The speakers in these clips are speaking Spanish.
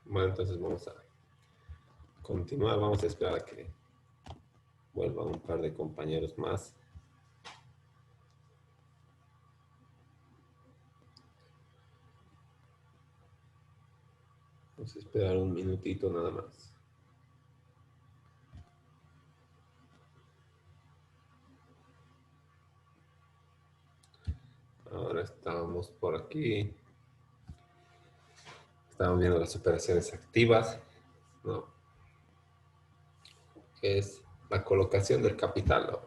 Bueno, entonces vamos a continuar. Vamos a esperar a que vuelvan un par de compañeros más. Vamos a esperar un minutito nada más. Ahora estamos por aquí. Estamos viendo las operaciones activas, ¿no? Que es la colocación del capital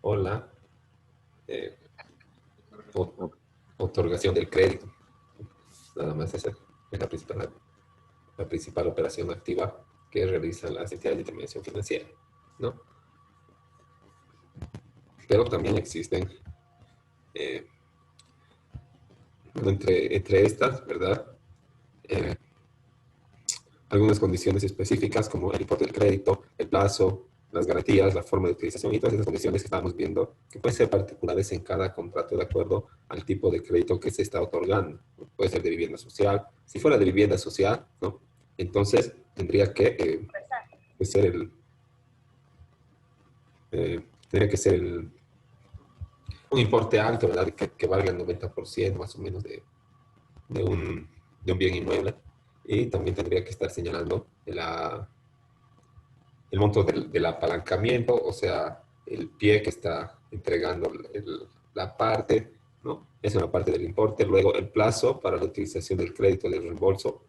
o la eh, otorgación del crédito. Nada más esa es la principal operación activa que realizan las entidades de intermediación financiera, ¿no? Pero también existen, eh, entre estas, ¿verdad? Eh, algunas condiciones específicas como el importe del crédito, el plazo, las garantías, la forma de utilización y todas esas condiciones que estamos viendo que pueden ser particulares en cada contrato de acuerdo al tipo de crédito que se está otorgando. Puede ser de vivienda social. Si fuera de vivienda social, ¿no? Entonces tendría que ser tendría que ser un importe alto, ¿verdad? Que valga el 90% más o menos de un, de un bien inmueble. Y también tendría que estar señalando el monto del apalancamiento, o sea, el pie que está entregando la parte, ¿no? Es una parte del importe. Luego, el plazo para la utilización del crédito del reembolso.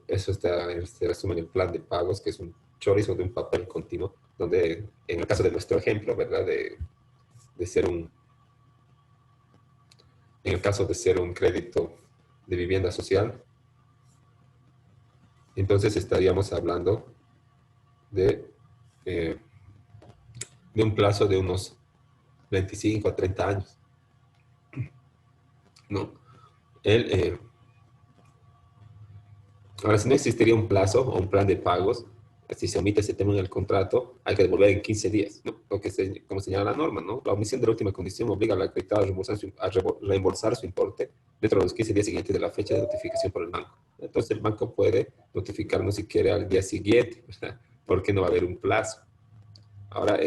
Eso se resume en el plan de pagos, que es un chorizo de un papel continuo, donde en el caso de nuestro ejemplo, ¿verdad? De ser en el caso de ser un crédito de vivienda social, entonces estaríamos hablando de, eh, de un plazo de unos 25 a 30 años, ¿no? El, ahora, si no existiría un plazo o un plan de pagos, si se omite ese tema en el contrato, hay que devolver en 15 días, ¿no? Lo que como señala la norma, ¿no? La omisión de la última condición obliga al acreditado a reembolsar su importe dentro de los 15 días siguientes de la fecha de notificación por el banco. Entonces, el banco puede notificarnos si quiere al día siguiente, ¿verdad? Porque no va a haber un plazo. Ahora,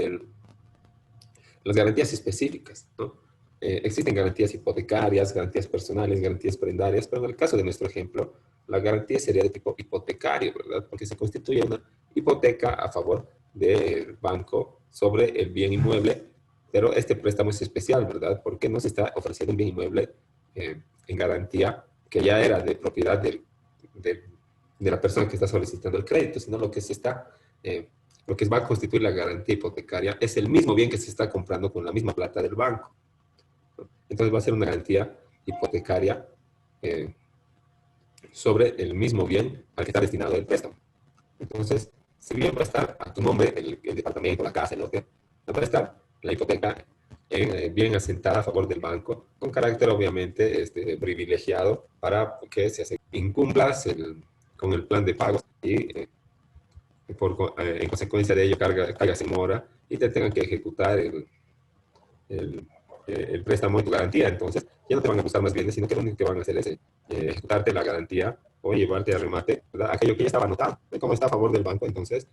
las garantías específicas, ¿no? Existen garantías hipotecarias, garantías personales, garantías prendarias, pero en el caso de nuestro ejemplo, la garantía sería de tipo hipotecario, ¿verdad? Porque se constituye una hipoteca a favor del banco sobre el bien inmueble, pero este préstamo es especial, ¿verdad? Porque no se está ofreciendo un bien inmueble en garantía que ya era de propiedad de, de la persona que está solicitando el crédito, sino lo que se está lo que va a constituir la garantía hipotecaria es el mismo bien que se está comprando con la misma plata del banco. Entonces va a ser una garantía hipotecaria eh, sobre el mismo bien al que está destinado el préstamo. Entonces, si bien va a estar a tu nombre el departamento, la casa, el hotel, va a estar la hipoteca bien asentada a favor del banco, con carácter obviamente privilegiado para que se incumplas con el plan de pagos y en consecuencia de ello caigas en mora y te tengan que ejecutar el, el préstamo y tu garantía. Entonces, ya no te van a buscar más bienes, sino que lo único que van a hacer es ejecutarte la garantía o llevarte a remate, ¿verdad? Aquello que ya estaba anotado, como está a favor del banco, entonces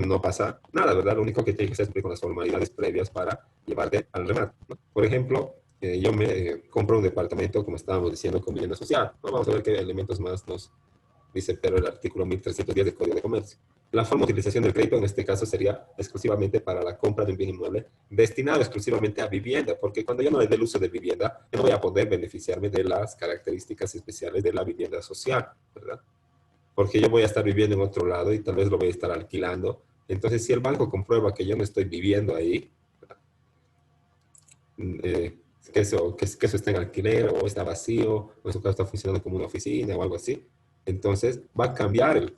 no pasa nada, ¿verdad? Lo único que tienes que hacer es cumplir con las formalidades previas para llevarte al remate, ¿no? Por ejemplo, yo me compro un departamento, como estábamos diciendo, con vivienda social, ¿no? Vamos a ver qué elementos más nos dice pero el artículo 1310 del Código de Comercio. La forma de utilización del crédito en este caso sería exclusivamente para la compra de un bien inmueble destinado exclusivamente a vivienda, porque cuando yo no le dé el uso de vivienda, yo no voy a poder beneficiarme de las características especiales de la vivienda social, ¿verdad? Porque yo voy a estar viviendo en otro lado y tal vez lo voy a estar alquilando. Entonces, si el banco comprueba que yo no estoy viviendo ahí, que eso está en alquiler o está vacío, o en su caso está funcionando como una oficina o algo así, entonces va a cambiar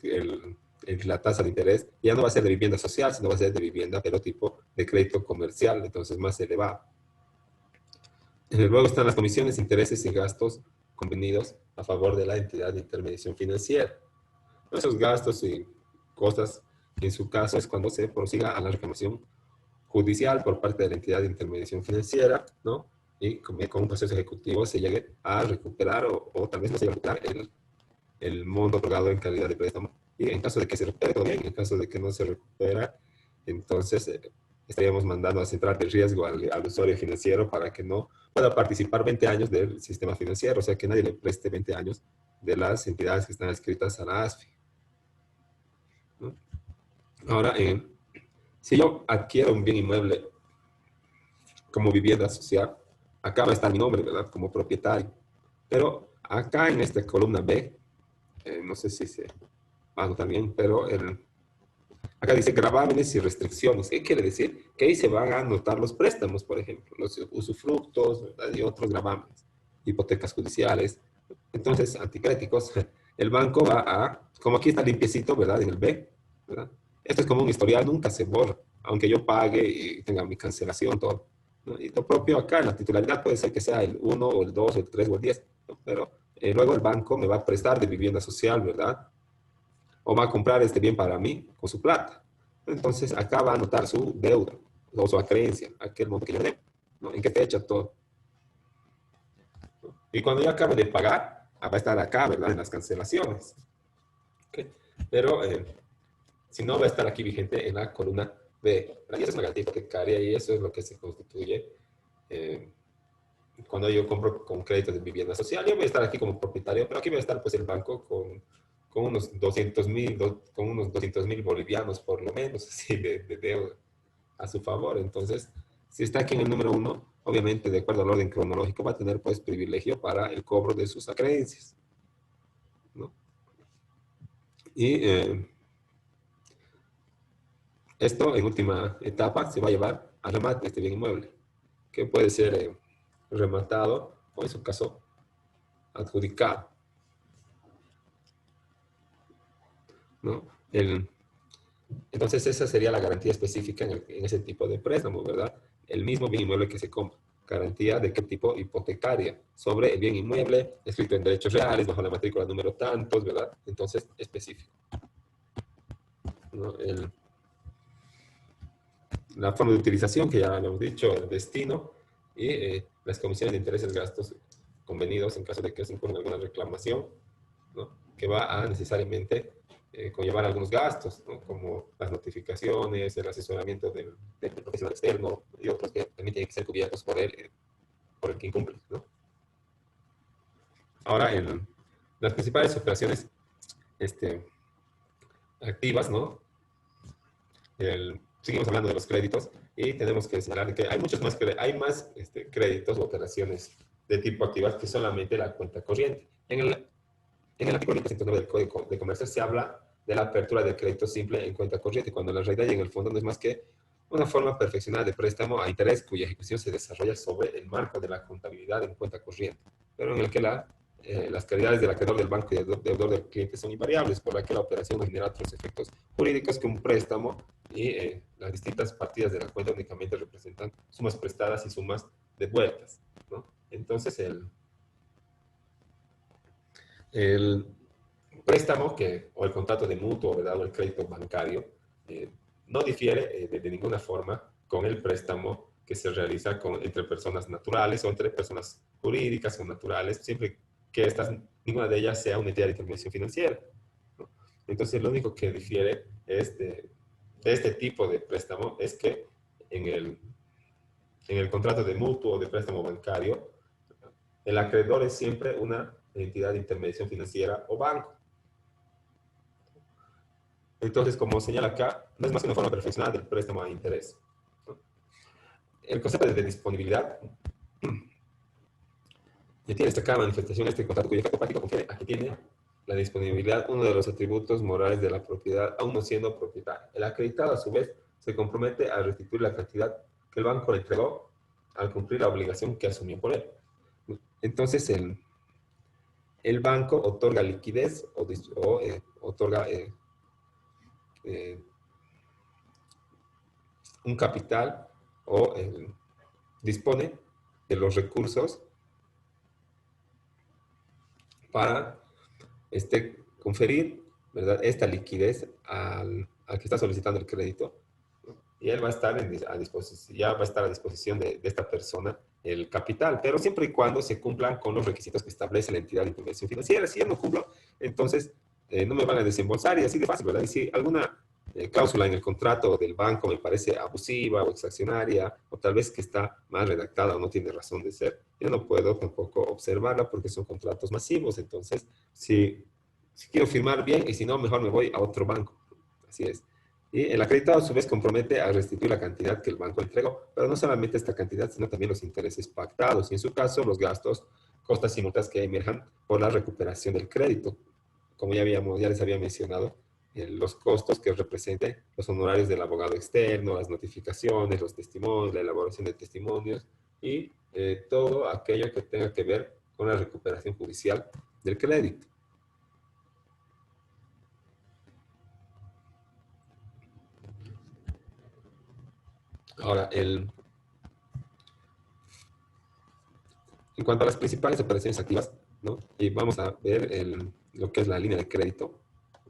la tasa de interés. Ya no va a ser de vivienda social, sino va a ser de vivienda, pero tipo de crédito comercial, entonces más elevado. Luego están las comisiones, intereses y gastos convenidos a favor de la entidad de intermediación financiera. Esos gastos y cosas, en su caso, es cuando se prosiga a la reclamación judicial por parte de la entidad de intermediación financiera, ¿no? Y con un proceso ejecutivo se llegue a recuperar o tal vez no se llegue a recuperar el monto otorgado en calidad de préstamo. Y en caso de que se recupere, todo bien. En caso de que no se recupera, entonces estaríamos mandando a central de riesgo al usuario financiero para que no pueda participar 20 años del sistema financiero, o sea, que nadie le preste 20 años de las entidades que están adscritas a la ASFI, ¿no? Ahora, si yo adquiero un bien inmueble como vivienda social, acá va a estar mi nombre, ¿verdad? Como propietario. Pero acá en esta columna B, no sé si se va a notar bien, pero acá dice gravámenes y restricciones. ¿Qué quiere decir? Que ahí se van a anotar los préstamos, por ejemplo, los usufructos, ¿verdad? Y otros gravámenes, hipotecas judiciales. Entonces, anticréticos, el banco va a, como aquí está limpiecito, ¿verdad? En el B, ¿verdad? Esto es como un historial, nunca se borra, aunque yo pague y tenga mi cancelación, todo, ¿no? Y lo propio acá, en la titularidad puede ser que sea el 1 o el 2 o el 3 o el 10, ¿no? Pero luego el banco me va a prestar de vivienda social, ¿verdad? O va a comprar este bien para mí con su plata. Entonces, acá va a anotar su deuda o su acreencia, aquel monto que yo le debo, ¿no? En qué fecha, todo. Y cuando yo acabe de pagar, va a estar acá, ¿verdad? En las cancelaciones. ¿Okay? Pero si no, va a estar aquí vigente en la columna B. Y esa es una garantía hipotecaria y eso es lo que se constituye eh, cuando yo compro con crédito de vivienda social. Yo voy a estar aquí como propietario, pero aquí va a estar pues el banco con unos 200.000, con unos 200.000 bolivianos por lo menos, así de deuda a su favor. Entonces, si está aquí en el número 1, obviamente, de acuerdo al orden cronológico, va a tener pues privilegio para el cobro de sus acreencias, ¿no? Y esto, en última etapa, se va a llevar a remate este bien inmueble, que puede ser rematado o, en su caso, adjudicado, ¿no? Entonces, esa sería la garantía específica en ese tipo de préstamo, ¿verdad? El mismo bien inmueble que se compra. Garantía de qué tipo hipotecaria sobre el bien inmueble, escrito en derechos reales, bajo la matrícula número tantos, ¿verdad? Entonces, específico, ¿no? La forma de utilización, que ya lo hemos dicho, el destino y las comisiones de intereses, gastos convenidos en caso de que se incurra alguna reclamación, ¿no? Que va a necesariamente conllevar algunos gastos, ¿no? Como las notificaciones, el asesoramiento del profesional externo y otros que también tienen que ser cubiertos por el que incumple, ¿no? Ahora, las principales operaciones este, activas, ¿no? Seguimos hablando de los créditos y tenemos que señalar que hay muchos más, créditos o operaciones de tipo activas que solamente la cuenta corriente. En el artículo 109 del Código de Comercio se habla de la apertura de crédito simple en cuenta corriente, cuando la realidad y en el fondo no es más que una forma perfeccionada de préstamo a interés cuya ejecución se desarrolla sobre el marco de la contabilidad en cuenta corriente, pero en el que las calidades del acreedor del banco y del deudor del cliente son invariables, por la que la operación no genera otros efectos jurídicos que un préstamo y las distintas partidas de la cuenta únicamente representan sumas prestadas y sumas devueltas, ¿no? Entonces, el préstamo o el contrato de mutuo, ¿verdad? O el crédito bancario eh, no difiere de ninguna forma con el préstamo que se realiza entre personas naturales o entre personas jurídicas o naturales, siempre que ninguna de ellas sea una entidad de intermediación financiera, ¿no? Entonces, lo único que difiere de este tipo de préstamo es que en el contrato de mutuo o de préstamo bancario, el acreedor es siempre una entidad de intermediación financiera o banco. Entonces, como señala acá, no es más que una forma perfeccionada del préstamo a interés, ¿no? El concepto de disponibilidad ya tiene destacada manifestación este contrato cuyo efecto práctico confiere a que tiene la disponibilidad uno de los atributos morales de la propiedad, aún no siendo propietario. El acreditado, a su vez, se compromete a restituir la cantidad que el banco le entregó al cumplir la obligación que asumió por él. Entonces, el banco otorga liquidez o otorga eh, un capital o dispone de los recursos para conferir, ¿verdad?, esta liquidez al que está solicitando el crédito, ¿no? Y él va a estar a disposición, ya va a estar a disposición de esta persona el capital, pero siempre y cuando se cumplan con los requisitos que establece la entidad de intervención financiera. Si yo no cumplo, entonces no me van a desembolsar y así de fácil, ¿verdad? Y si alguna cláusula en el contrato del banco me parece abusiva o exaccionaria, o tal vez que está mal redactada o no tiene razón de ser, yo no puedo tampoco observarla porque son contratos masivos. Entonces, si quiero firmar bien y si no, mejor me voy a otro banco. Así es. Y el acreditado a su vez compromete a restituir la cantidad que el banco entregó, pero no solamente esta cantidad, sino también los intereses pactados y en su caso los gastos, costas y multas que emerjan por la recuperación del crédito. Como ya les había mencionado, los costos que representen los honorarios del abogado externo, las notificaciones, los testimonios, la elaboración de testimonios y todo aquello que tenga que ver con la recuperación judicial del crédito. Ahora, en cuanto a las principales operaciones activas, ¿no? Y vamos a ver lo que es la línea de crédito,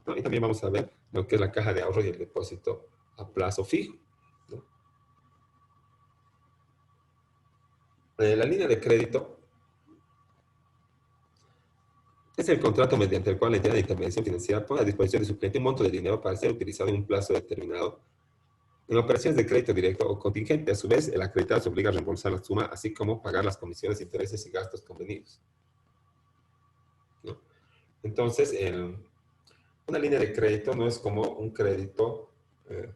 ¿no? Y también vamos a ver lo que es la caja de ahorro y el depósito a plazo fijo, ¿no? La línea de crédito es el contrato mediante el cual la entidad de intervención financiera pone a disposición de su cliente un monto de dinero para ser utilizado en un plazo determinado. En operaciones de crédito directo o contingente, a su vez, el acreditado se obliga a reembolsar la suma, así como pagar las comisiones, intereses y gastos convenidos, ¿no? Entonces, una línea de crédito no es como un crédito eh,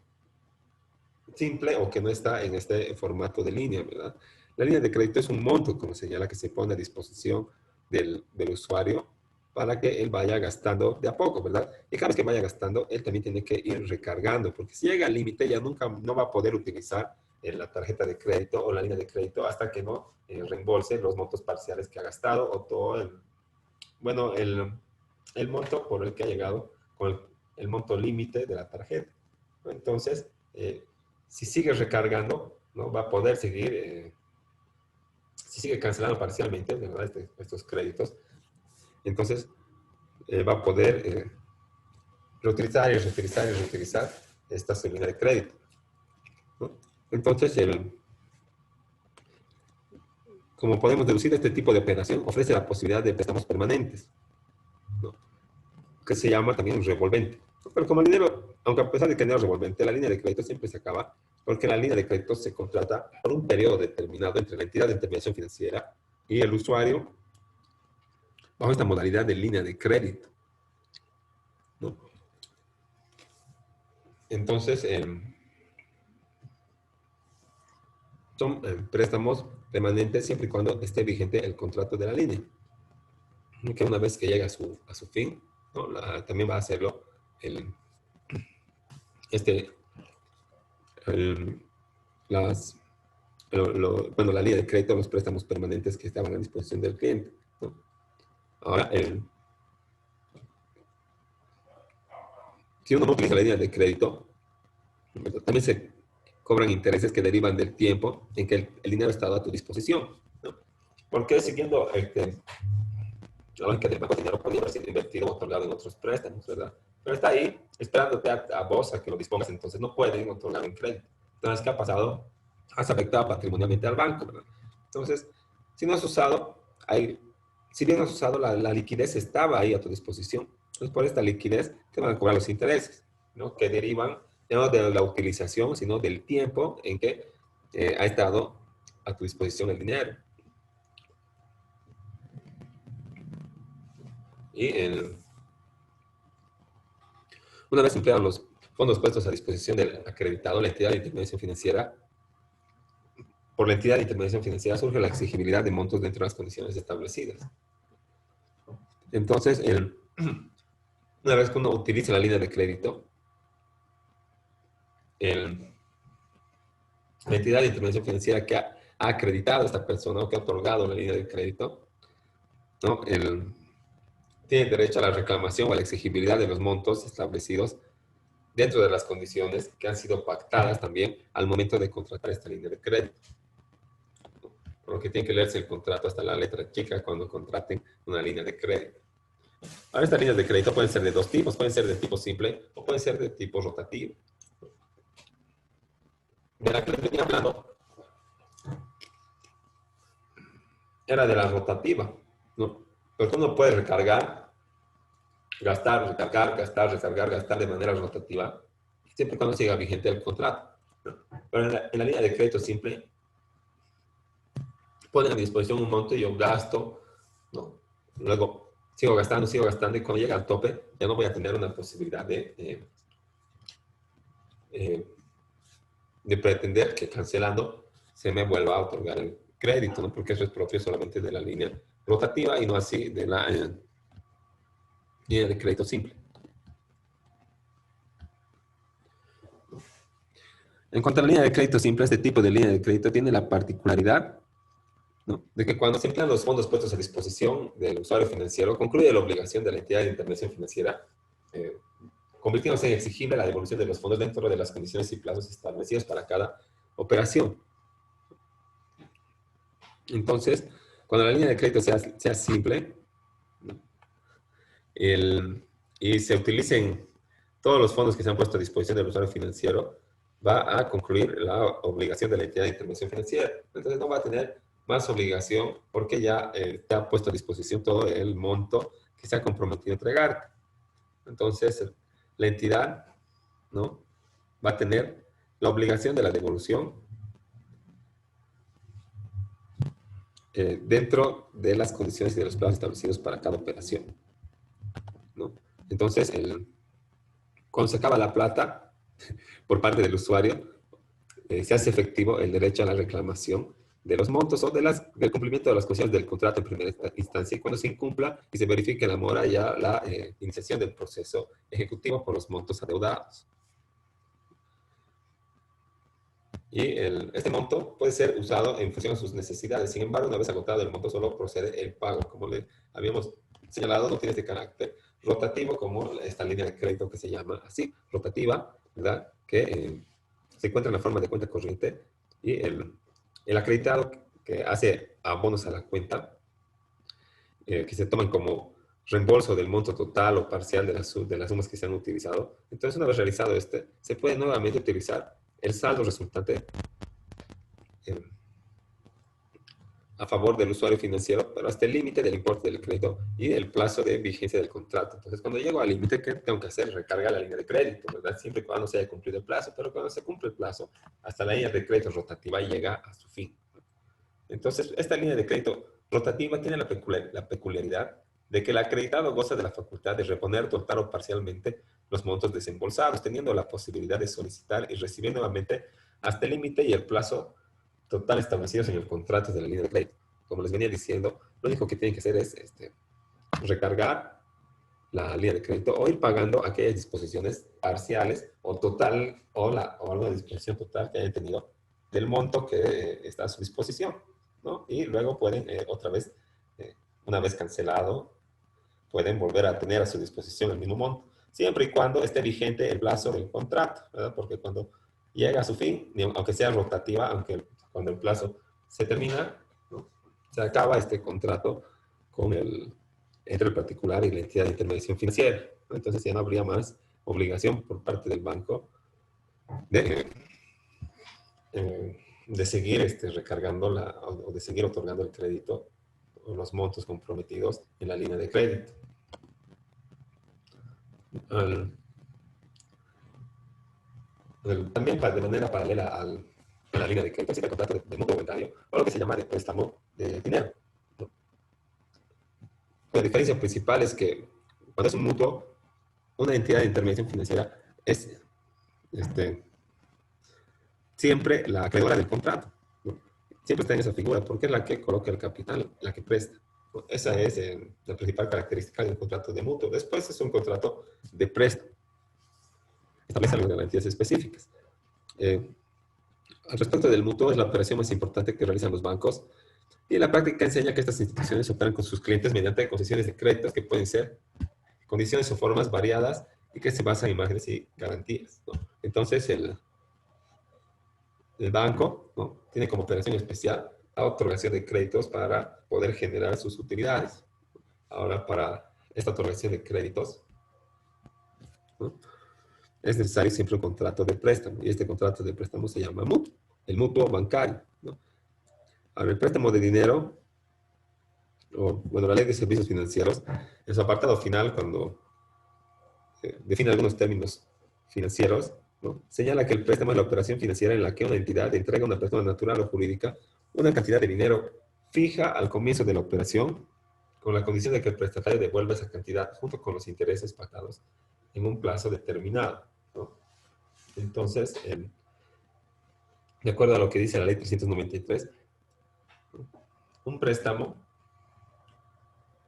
simple o que no está en este formato de línea, ¿verdad? La línea de crédito es un monto, como señala, que se pone a disposición del usuario para que él vaya gastando de a poco, ¿verdad? Y cada vez que vaya gastando, él también tiene que ir recargando, porque si llega al límite ya nunca no va a poder utilizar la tarjeta de crédito o la línea de crédito hasta que no reembolse los montos parciales que ha gastado o todo bueno, el monto por el que ha llegado con el monto límite de la tarjeta. Entonces, si sigue recargando, ¿no? Va a poder seguir, si sigue cancelando parcialmente, ¿verdad? Estos créditos, entonces va a poder reutilizar y reutilizar y reutilizar esta línea de crédito, ¿no? Entonces, como podemos deducir, este tipo de operación ofrece la posibilidad de préstamos permanentes, ¿no? Que se llama también un revolvente. Pero como el dinero, aunque a pesar de que no es revolvente, la línea de crédito siempre se acaba, porque la línea de crédito se contrata por un periodo determinado entre la entidad de intermediación financiera y el usuario bajo esta modalidad de línea de crédito, ¿no? Entonces, son préstamos permanentes siempre y cuando esté vigente el contrato de la línea, que una vez que llega a su fin, ¿no? También va a hacerlo el, este, el, las, bueno, la línea de crédito, los préstamos permanentes que estaban a disposición del cliente, ¿no? Ahora, si uno no utiliza la línea de crédito, también se cobran intereses que derivan del tiempo en que el dinero ha estado a tu disposición, ¿no? Porque siguiendo la lógica del banco, el dinero podría haber sido invertido o otorgado en otros préstamos, ¿verdad? Pero está ahí esperándote a vos a que lo dispongas, entonces no pueden otorgar en crédito. Entonces, ¿qué ha pasado? Has afectado patrimonialmente al banco, ¿verdad? Entonces, si no has usado, si bien has usado, la liquidez estaba ahí a tu disposición. Entonces, por esta liquidez te van a cobrar los intereses, ¿no? Que derivan no de la utilización, sino del tiempo en que ha estado a tu disposición el dinero. Y una vez empleados los fondos puestos a disposición del acreditado, la entidad de intermediación financiera, por la entidad de intermediación financiera surge la exigibilidad de montos dentro de las condiciones establecidas. Entonces, una vez que uno utiliza la línea de crédito, la entidad de intervención financiera que ha acreditado a esta persona o que ha otorgado la línea de crédito, ¿no? Tiene derecho a la reclamación o a la exigibilidad de los montos establecidos dentro de las condiciones que han sido pactadas también al momento de contratar esta línea de crédito. Por lo que tiene que leerse el contrato hasta la letra chica cuando contraten una línea de crédito. Ahora, estas líneas de crédito pueden ser de dos tipos, pueden ser de tipo simple o pueden ser de tipo rotativo. De la que les venía hablando era de la rotativa, ¿no? Porque uno puede recargar gastar, recargar, gastar, recargar, gastar de manera rotativa, siempre y cuando siga vigente el contrato. ¿No? Pero en la línea de crédito simple, ponen a mi disposición un monto y yo gasto, ¿no? Luego sigo gastando y cuando llega al tope ya no voy a tener una posibilidad eh, de pretender que cancelando se me vuelva a otorgar el crédito, ¿no? Porque eso es propio solamente de la línea rotativa y no así de la línea de crédito simple. En cuanto a la línea de crédito simple, este tipo de línea de crédito tiene la particularidad, ¿no?, de que cuando se emplean los fondos puestos a disposición del usuario financiero, concluye la obligación de la entidad de intervención financiera, eh, convirtiéndose en exigible la devolución de los fondos dentro de las condiciones y plazos establecidos para cada operación. Entonces, cuando la línea de crédito sea simple, ¿no?, y se utilicen todos los fondos que se han puesto a disposición del usuario financiero, va a concluir la obligación de la entidad de intervención financiera. Entonces no va a tener más obligación porque ya te ha puesto a disposición todo el monto que se ha comprometido a entregar. Entonces la entidad, ¿no?, va a tener la obligación de la devolución dentro de las condiciones y de los plazos establecidos para cada operación, ¿no? Entonces, cuando se acaba la plata por parte del usuario, se hace efectivo el derecho a la reclamación de los montos o del cumplimiento de las condiciones del contrato en primera instancia, y cuando se incumpla y se verifique la mora, ya la iniciación del proceso ejecutivo por los montos adeudados. Y este monto puede ser usado en función de sus necesidades. Sin embargo, una vez agotado el monto, solo procede el pago. Como le habíamos señalado, no tiene este carácter rotativo como esta línea de crédito que se llama así, rotativa, ¿verdad? Que se encuentra en la forma de cuenta corriente, y el acreditado que hace abonos a la cuenta, que se toman como reembolso del monto total o parcial de las sumas que se han utilizado. Entonces, una vez realizado se puede nuevamente utilizar el saldo resultante eh, a favor del usuario financiero, pero hasta el límite del importe del crédito y el plazo de vigencia del contrato. Entonces, cuando llego al límite, ¿qué tengo que hacer? Recargar la línea de crédito, ¿verdad? Siempre y cuando se haya cumplido el plazo, pero cuando se cumple el plazo, hasta la línea de crédito rotativa llega a su fin. Entonces, esta línea de crédito rotativa tiene la peculiaridad de que el acreditado goza de la facultad de reponer total o parcialmente los montos desembolsados, teniendo la posibilidad de solicitar y recibir nuevamente hasta el límite y el plazo total establecidos en el contrato de la línea de crédito. Como les venía diciendo, lo único que tienen que hacer es recargar la línea de crédito o ir pagando aquellas disposiciones parciales o total o la disposición total que hayan tenido del monto que está a su disposición, ¿no? Y luego pueden otra vez, una vez cancelado, pueden volver a tener a su disposición el mismo monto, siempre y cuando esté vigente el plazo del contrato, ¿verdad? Porque cuando llega a su fin, aunque sea rotativa, cuando el plazo se termina, ¿no?, se acaba este contrato entre el particular y la entidad de intermediación financiera, ¿no? Entonces ya no habría más obligación por parte del banco de, de seguir recargando o de seguir otorgando el crédito o los montos comprometidos en la línea de crédito. También de manera paralela a la línea de crédito existe el contrato de mutuo voluntario, o lo que se llama de préstamo de dinero, ¿no? La diferencia principal es que cuando es un mutuo, una entidad de intermediación financiera es siempre la acreedora del contrato, ¿no? Siempre está en esa figura porque es la que coloca el capital, la que presta, ¿no? Esa es la principal característica de un contrato de mutuo. Después es un contrato de préstamo. Establece algunas garantías específicas. Al respecto del mutuo, es la operación más importante que realizan los bancos, y la práctica enseña que estas instituciones operan con sus clientes mediante concesiones de créditos que pueden ser condiciones o formas variadas y que se basan en márgenes y garantías, ¿no? Entonces, el banco, ¿no?, tiene como operación especial la otorgación de créditos para poder generar sus utilidades. Ahora, para esta otorgación de créditos, ¿no?, es necesario siempre un contrato de préstamo, y este contrato de préstamo se llama mutuo, el mutuo bancario, ¿no? Ahora, el préstamo de dinero, bueno, la ley de servicios financieros, en su apartado final, cuando define algunos términos financieros, ¿no? Señala que el préstamo es la operación financiera en la que una entidad entrega a una persona natural o jurídica una cantidad de dinero fija al comienzo de la operación, con la condición de que el prestatario devuelva esa cantidad junto con los intereses pagados en un plazo determinado, ¿no? Entonces, de acuerdo a lo que dice la ley 393, un préstamo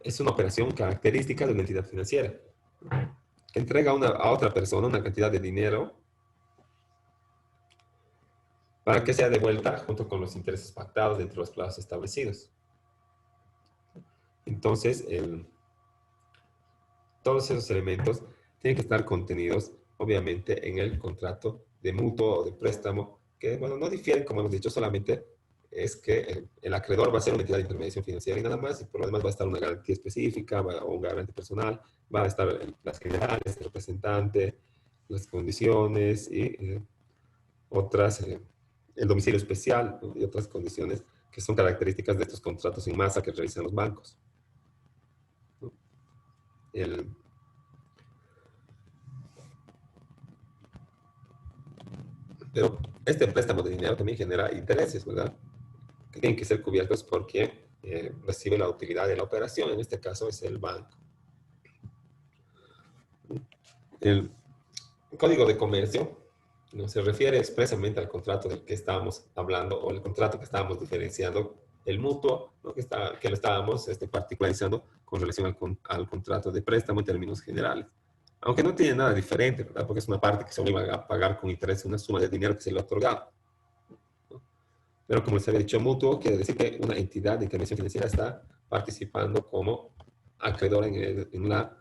es una operación característica de una entidad financiera que entrega a otra persona una cantidad de dinero para que sea devuelta junto con los intereses pactados dentro de los plazos establecidos. Entonces, todos esos elementos tienen que estar contenidos, obviamente, en el contrato de mutuo o de préstamo, que, bueno, no difieren, como hemos dicho, solamente es que el acreedor va a ser una entidad de intermediación financiera y nada más, y por lo demás va a estar una garantía específica o un garante personal, va a estar las generales, el representante, las condiciones y otras, el domicilio especial, ¿no? Y otras condiciones que son características de estos contratos en masa que realizan los bancos, ¿no? Pero este préstamo de dinero también genera intereses, ¿verdad? Que tienen que ser cubiertos por quien recibe la utilidad de la operación. En este caso es el banco. El Código de Comercio no se refiere expresamente al contrato del que estábamos hablando o el contrato que estábamos diferenciando, el mutuo, ¿no? que lo estábamos particularizando con relación al contrato de préstamo en términos generales. Aunque no tiene nada diferente, ¿verdad? Porque es una parte que se obliga a pagar con interés una suma de dinero que se le ha otorgado, ¿no? Pero como les había dicho, mutuo quiere decir que una entidad de intervención financiera está participando como acreedor en la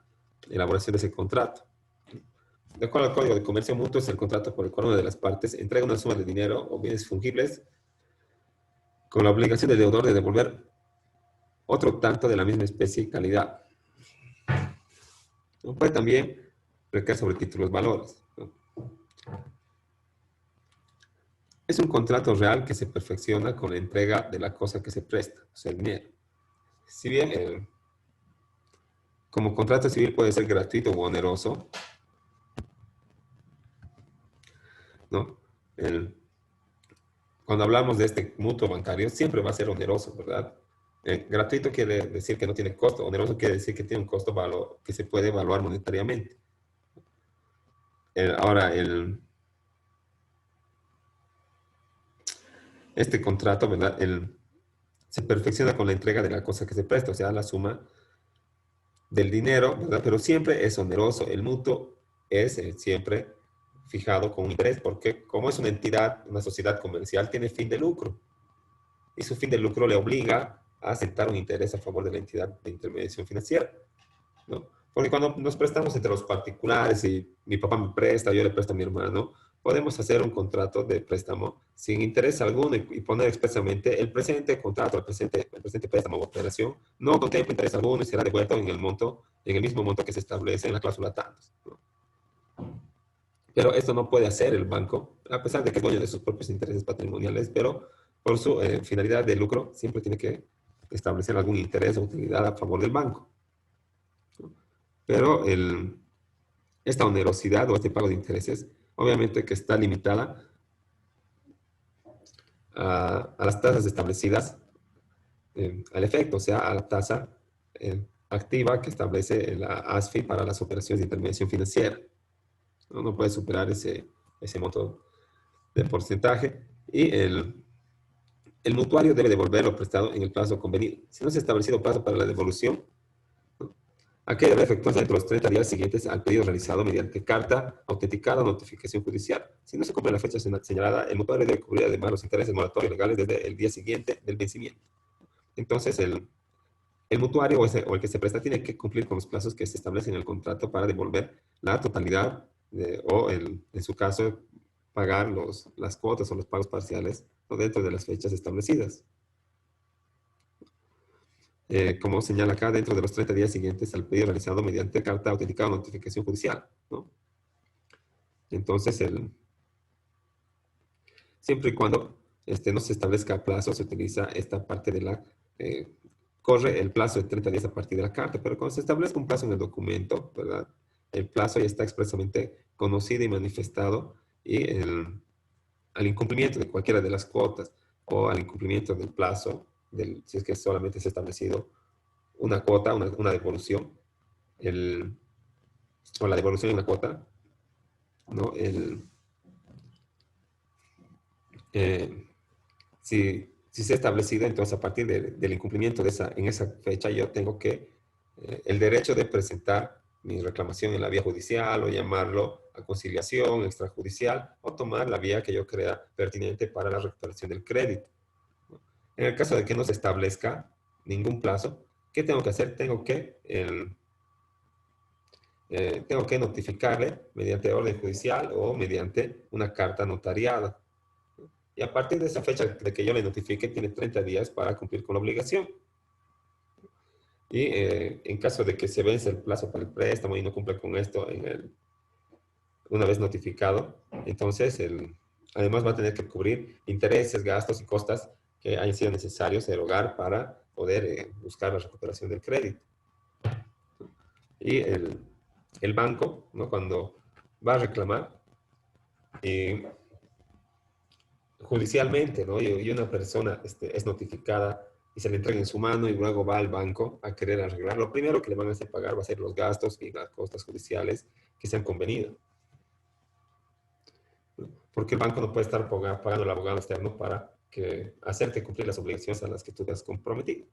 elaboración de ese contrato. De acuerdo al Código de Comercio Mutuo, es el contrato por el cual una de las partes entrega una suma de dinero o bienes fungibles con la obligación del deudor de devolver otro tanto de la misma especie y calidad. ¿No? Puede también recaer sobre títulos valores, ¿no? Es un contrato real que se perfecciona con la entrega de la cosa que se presta, o sea, el dinero. Si bien como contrato civil puede ser gratuito o oneroso, ¿no? El, Cuando hablamos de este mutuo bancario, siempre va a ser oneroso, ¿verdad? Gratuito quiere decir que no tiene costo, oneroso quiere decir que tiene un costo que se puede evaluar monetariamente. Ahora, este contrato, ¿verdad? Se perfecciona con la entrega de la cosa que se presta, o sea, la suma del dinero, ¿verdad? Pero siempre es oneroso. El mutuo es siempre fijado con un interés, porque como es una entidad, una sociedad comercial, tiene fin de lucro. Y su fin de lucro le obliga a aceptar un interés a favor de la entidad de intermediación financiera, ¿no? Porque cuando nos prestamos entre los particulares y mi papá me presta, yo le presto a mi hermano, podemos hacer un contrato de préstamo sin interés alguno y poner expresamente el presente contrato, el presente préstamo o operación no contempla interés alguno y será devuelto en el monto, en el mismo monto que se establece en la cláusula tantos, ¿no? Pero esto no puede hacer el banco, a pesar de que es dueño de sus propios intereses patrimoniales, pero por su finalidad de lucro siempre tiene que establecer algún interés o utilidad a favor del banco, ¿no? Pero esta onerosidad o este pago de intereses, obviamente que está limitada a las tasas establecidas al efecto, o sea, a la tasa activa que establece la ASFI para las operaciones de intermediación financiera. No puede superar ese monto de porcentaje y el mutuario debe devolver lo prestado en el plazo convenido. Si no se ha establecido plazo para la devolución, aquella debe efectuarse dentro de los 30 días siguientes al pedido realizado mediante carta autenticada o notificación judicial. Si no se cumple la fecha señalada, el mutuario debe cubrir además los intereses moratorios legales desde el día siguiente del vencimiento. Entonces, el mutuario o el que se presta tiene que cumplir con los plazos que se establecen en el contrato para devolver la totalidad en su caso, pagar las cuotas o los pagos parciales, ¿no? Dentro de las fechas establecidas. Como señala acá, dentro de los 30 días siguientes al pedido realizado mediante carta autenticada o notificación judicial, ¿no? Entonces, siempre y cuando no se establezca plazo, se utiliza esta parte de corre el plazo de 30 días a partir de la carta, pero cuando se establezca un plazo en el documento, ¿verdad? el plazo ya está expresamente conocido y manifestado y al incumplimiento de cualquiera de las cuotas o al incumplimiento del plazo, si es que solamente se ha establecido una cuota, una devolución, el, o la devolución de una cuota, ¿no? Eh, si se ha establecido, entonces a partir del incumplimiento en esa fecha yo tengo el derecho de presentar mi reclamación en la vía judicial o llamarlo a conciliación extrajudicial o tomar la vía que yo crea pertinente para la recuperación del crédito. En el caso de que no se establezca ningún plazo, ¿qué tengo que hacer? Tengo que notificarle mediante orden judicial o mediante una carta notariada. Y a partir de esa fecha de que yo le notifique, tiene 30 días para cumplir con la obligación. Y en caso de que se vence el plazo para el préstamo y no cumple con esto una vez notificado, entonces además va a tener que cubrir intereses, gastos y costas que hayan sido necesarios erogar para poder buscar la recuperación del crédito. Y el banco, ¿no? Cuando va a reclamar judicialmente, ¿no? Y una persona es notificada y se le entrega en su mano y luego va al banco a querer arreglar, lo primero que le van a hacer pagar va a ser los gastos y las costas judiciales que se han convenido. Porque el banco no puede estar pagando al abogado externo para hacerte cumplir las obligaciones a las que tú te has comprometido.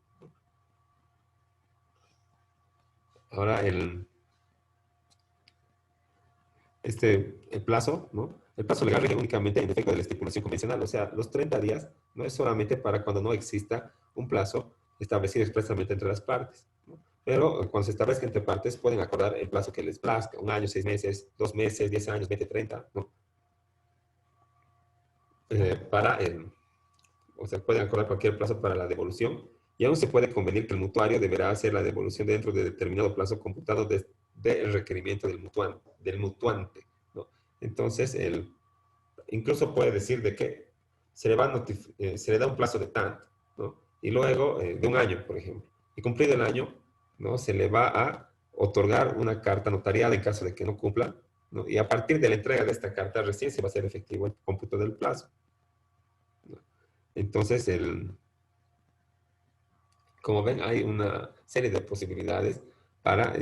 Ahora, el plazo, ¿no? El plazo legal rige únicamente en efecto de la estipulación convencional, o sea, los 30 días no es solamente para cuando no exista un plazo establecido expresamente entre las partes, ¿no? Pero cuando se establezca entre partes pueden acordar el plazo que les plazca, 1 año, 6 meses, 2 meses, 10 años, 20, 30, ¿no? O sea, pueden acordar cualquier plazo para la devolución y aún se puede convenir que el mutuario deberá hacer la devolución dentro de determinado plazo computado del requerimiento del mutuante, ¿no? Entonces, incluso puede decir de que se le da un plazo de tanto, ¿no? Y luego de 1 año, por ejemplo. Y cumplido el año, ¿no? Se le va a otorgar una carta notariada en caso de que no cumpla, ¿no? Y a partir de la entrega de esta carta recién se va a hacer efectivo el cómputo del plazo, ¿no? Entonces, como ven, hay una serie de posibilidades para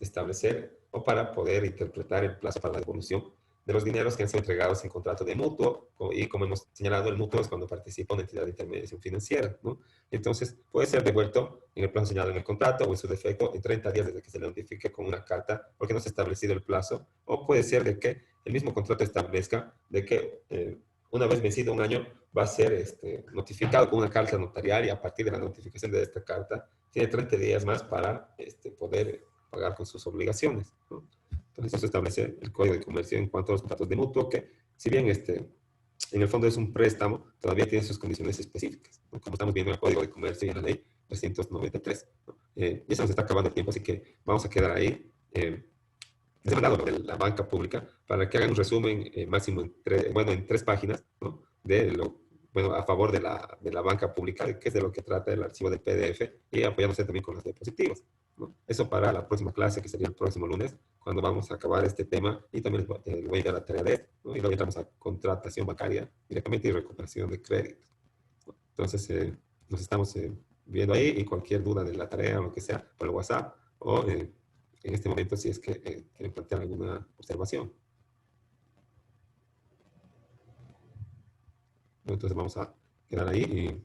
establecer o para poder interpretar el plazo para la devolución de los dineros que han sido entregados en contrato de mutuo. Y como hemos señalado, el mutuo es cuando participa una entidad de intermediación financiera, ¿no? Entonces, puede ser devuelto en el plazo señalado en el contrato o en su defecto en 30 días desde que se le notifique con una carta porque no se ha establecido el plazo. O puede ser de que el mismo contrato establezca de que una vez vencido 1 año, va a ser notificado con una carta notarial y a partir de la notificación de esta carta, tiene 30 días más para poder pagar con sus obligaciones, ¿no? Entonces, eso establece el Código de Comercio en cuanto a los contratos de mutuo, que si bien en el fondo es un préstamo, todavía tiene sus condiciones específicas, ¿no? Como estamos viendo en el Código de Comercio y en la Ley 393, ¿no? Ya se nos está acabando el tiempo, así que vamos a quedar ahí. Les he mandado lo de la banca pública para que hagan un resumen máximo en 3 páginas, ¿no? A favor de la banca pública, que es de lo que trata el archivo del PDF, y apoyándose también con los diapositivas, ¿no? Eso para la próxima clase, que sería el próximo lunes, cuando vamos a acabar este tema, y también les voy a dar la tarea de esto, ¿no? Y luego entramos a contratación bancaria directamente y recuperación de créditos, ¿no? Entonces, nos estamos viendo ahí, y cualquier duda de la tarea o lo que sea, por el WhatsApp o en este momento si es que quieren plantear alguna observación. Entonces vamos a quedar ahí y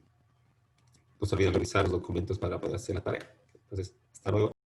no se olviden revisar los documentos para poder hacer la tarea. Entonces, hasta luego.